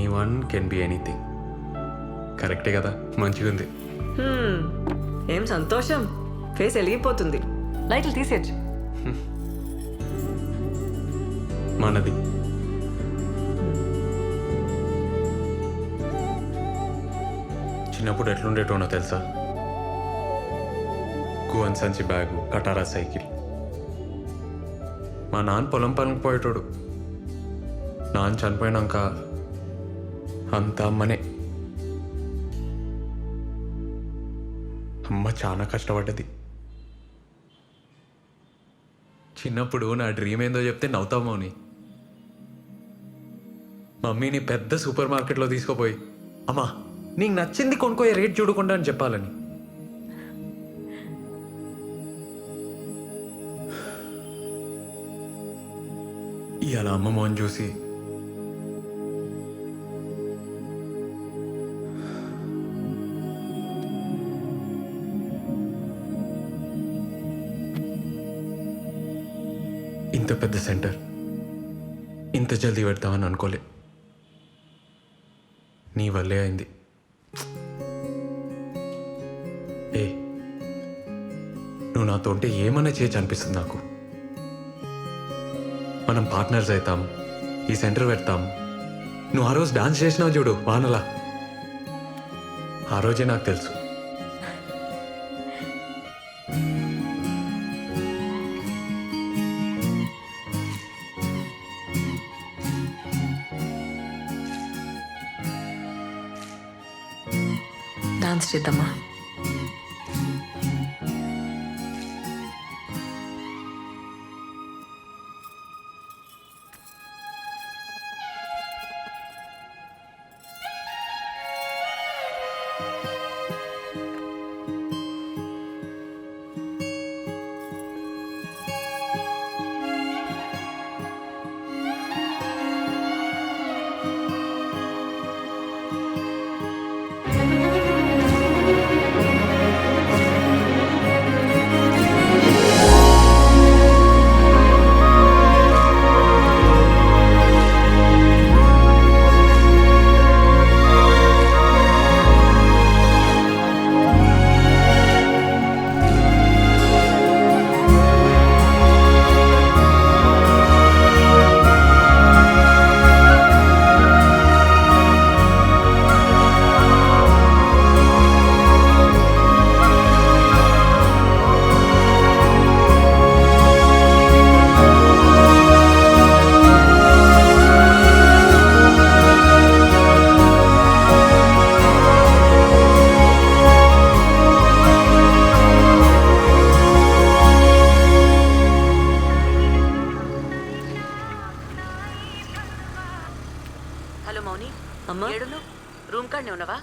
Anyone can be anything. కరెక్టే కదా, మంచిగా ఉంది. ఏం సంతోషం, ఫేస్ వెలిగిపోతుంది. లైట్లు తీసేయచ్చు. మనది చిన్నప్పుడు ఎట్లుండేటోనో తెలుసా? గువన్ సంచి బ్యాగు, కటారా సైకిల్. మా నాన్న పొలం పనికి పోయేటోడు. నాన్న చనిపోయినాక అంతా అమ్మనే. అమ్మ చాలా కష్టపడ్డది. చిన్నప్పుడు నా డ్రీమ్ ఏందో చెప్తే నవ్వుతావు మౌని. మమ్మీని పెద్ద సూపర్ మార్కెట్లో తీసుకుపోయి, అమ్మా నీకు నచ్చింది కొనుక్కోయే, రేట్ చూడకుండా అని చెప్పాలని. ఇవాళ అమ్మ మోహన్ చూసి ఇంత పెద్ద సెంటర్ ఇంత జల్దీ పెడతామని అనుకోలే. నీ వల్లే అయింది. ఏ నువ్వు నాతో ఉంటే ఏమన్నా చేయొచ్చు అనిపిస్తుంది నాకు. మనం పార్ట్నర్స్ అవుతాం, ఈ సెంటర్ పెడతాం. నువ్వు ఆ రోజు డాన్స్ చేసినావు చూడు వానలా, ఆ రోజే నాకు తెలుసు. డాన్స్ చేద్దామా? హలో మౌని, అమ్మా. ఏడును రూమ్ కాడనే ఉన్నవా?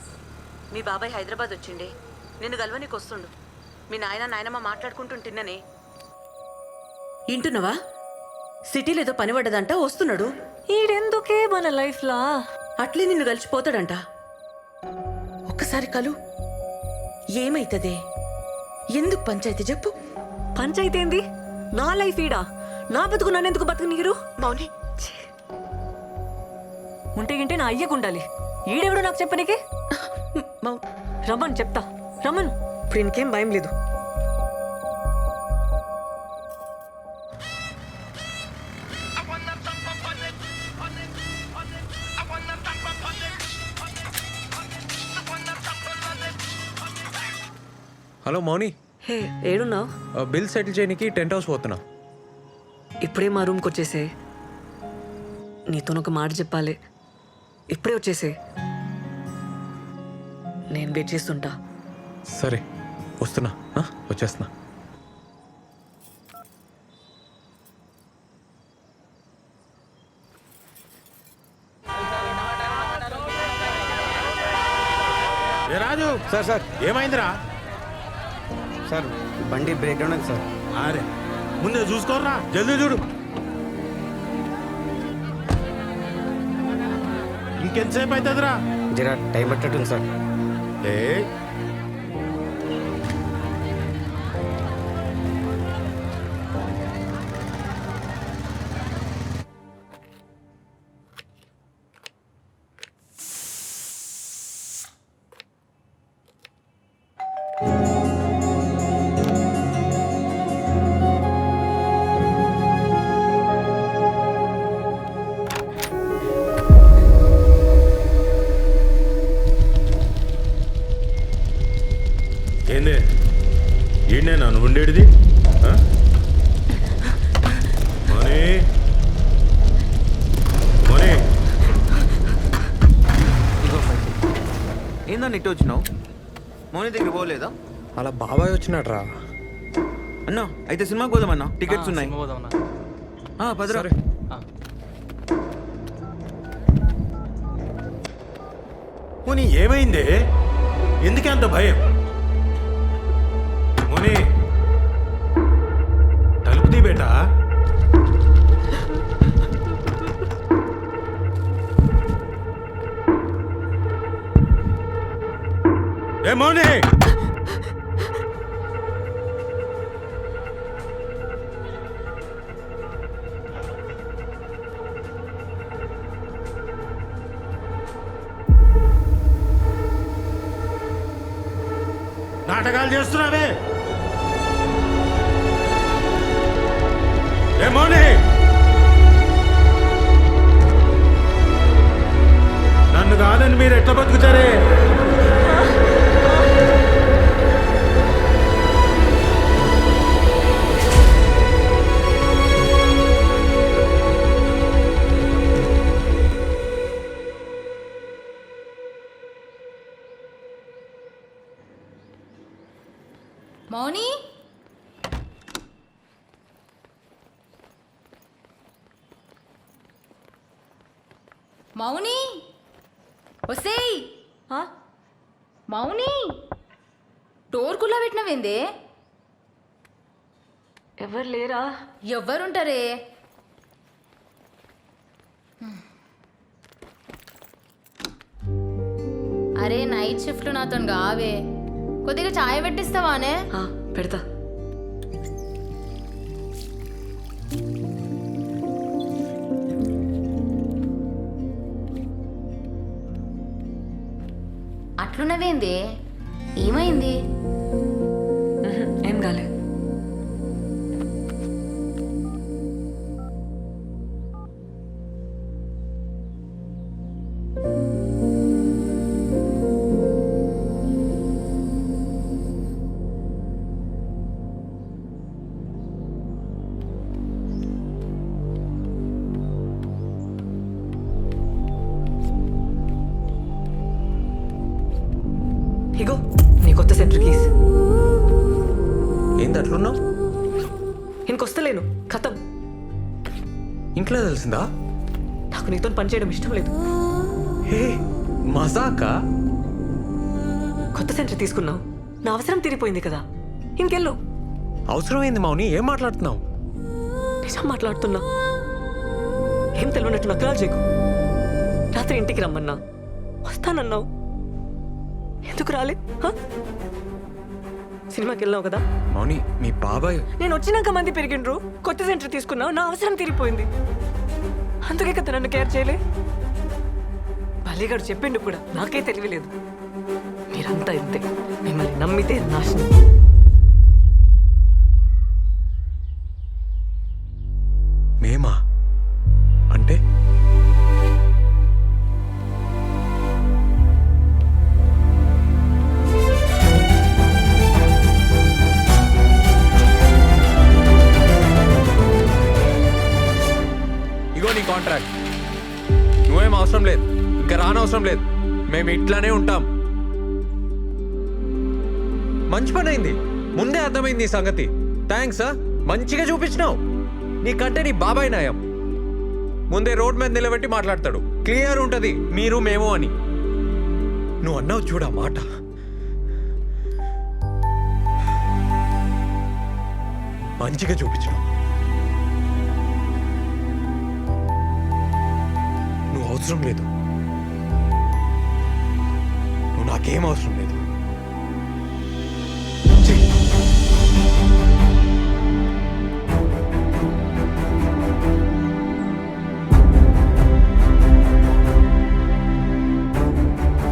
మీ బాబాయ్ హైదరాబాద్ వచ్చిండే, నిన్ను గల్వనీకి వస్తుండు. మీ నాయనమ్మ మాట్లాడుకుంటుంటిన్ననే. ఇంటున్నవా? సిటీలో ఏదో పని పడ్డదంట, వస్తున్నాడు. ఈడెందుకే మన లైఫ్లా? అట్లే నిన్ను కలిసిపోతాడంట. ఒక్కసారి కలు, ఏమైతదే? ఎందుకు పంచాయతీ చెప్పు. పంచాయితీ ఏంది? నా లైఫ్ ఈడా, నా బతుకు నన్నెందుకు బతుకు నీరు? మౌని, ఉంటే గింటే నా అయ్యకుండాలి. ఈడెవడు నాకు చెప్పనీకి? రమ్మని చెప్తా, రమ్మను. ఇప్పుడు ఇంకేం భయం లేదు. హలో మౌని, హే, ఏడున్నావు? బిల్ సెటిల్ చేయడానికి టెంట్ హౌస్ పోతున్నా. ఇప్పుడే మా రూమ్కి వచ్చేసే. నీతోనొక మాట చెప్పాలి. ఇప్పుడే వచ్చేసే, నేను వెయిట్ చేస్తుంటా. సరే వస్తున్నా, వచ్చేస్తున్నా. రాజు సార్ సార్ ఏమైందిరా? సార్ బండి బ్రేక్ డౌన్ అయింది సార్. అరే ముందే చూసుకోరా, జల్దీ చూడు. ఇంకెంతసేపు అవుతుందిరా? జరా టైం పట్టట్టుంది సార్. ఏ ఏంది ఈడనే నన్ను ఉండేటిది ఆ? మౌని మౌని ఏందన్న ఇటు వచ్చినావు మౌని దగ్గర పోలేదా? అలా బాబాయ్ వచ్చినాడు రా. అన్నా అయితే సినిమాకి పోదామన్నా, టికెట్స్ ఉన్నాయి. పదరా. పోనీ ఏమైంది? ఎందుకే అంత భయం? మోని తలుపు తీ బేటా. ఏ మోని, నాటకాలు చేస్తున్నావే? ఏ మోని, నన్ను కాదని మీరు ఎట్లా బతుకుతారే? మౌని మౌని ఒసేయ్ ఆ? మౌని డోర్ కుల్లా పెట్టినవేందే? ఎవరు లేరా? ఎవ్వరుంటారే? అరే నైట్ షిఫ్ట్ నాతో కావే, కొద్దిగా చాయ్ పెట్టిస్తావానే? ఆ, పెడతా. అట్లున్నవేందే? ఏమైంది? ఏం కాలే. ఇగో నీ కొత్త సెంటర్ కీస్. ఏంది అట్లున్నావు? ఇంకొస్తలేను, ఖతం. ఇంట్లో తెలిసిందా? నాకు నీతో పని చేయడం ఇష్టం లేదు. హే మజాకా? కొత్త సెంటర్ తీసుకున్నావు, నా అవసరం తీరిపోయింది కదా, ఇంకెళ్ళు. అవసరమైంది మౌని, ఏం మాట్లాడుతున్నావు? నిజం మాట్లాడుతున్నా. ఏం తెలియనట్టు నకరాలు చేయకు. రాత్రి ఇంటికి రమ్మన్నా, వస్తానన్నావు. ఎందుకు రాలే? హ? సినిమాకి వెళ్ళావు కదా. మౌని మీ బాబాయ్. నేను వచ్చినాక మంది పెరిగిండ్రు, కొత్త సెంటర్ తీసుకున్నావు, నా అవసరం తీరిపోయింది. అందుకే కదా నన్ను కేర్ చేయలే. బల్లిగాడు చెప్పిండు కూడా, నాకే తెలియలేదు. మీరంతా ఇంతే, మిమ్మల్ని నమ్మితే నాశనం. మేమా అంటే? ఇగో నీ కాంట్రాక్ట్, నువ్వేం అవసరం లేదు, ఇంకా రానవసరం లేదు, మేము ఇట్లానే ఉంటాం. మంచి పని అయింది, ముందే అర్థమైంది ఈ సంగతి. థ్యాంక్స్. మంచిగా చూపించినావు. నీకంటే నీ బాబాయ్ నయం. ముందే రోడ్ మీద నిలబెట్టి మాట్లాడతాడు, క్లియర్ ఉంటది మీరు మేము అని. నువ్వు అన్నావు చూడ మాట. మంచిగా చూపించినావు. నువ్వు అవసరం లేదు, నువ్వు నాకేం అవసరం లేదు.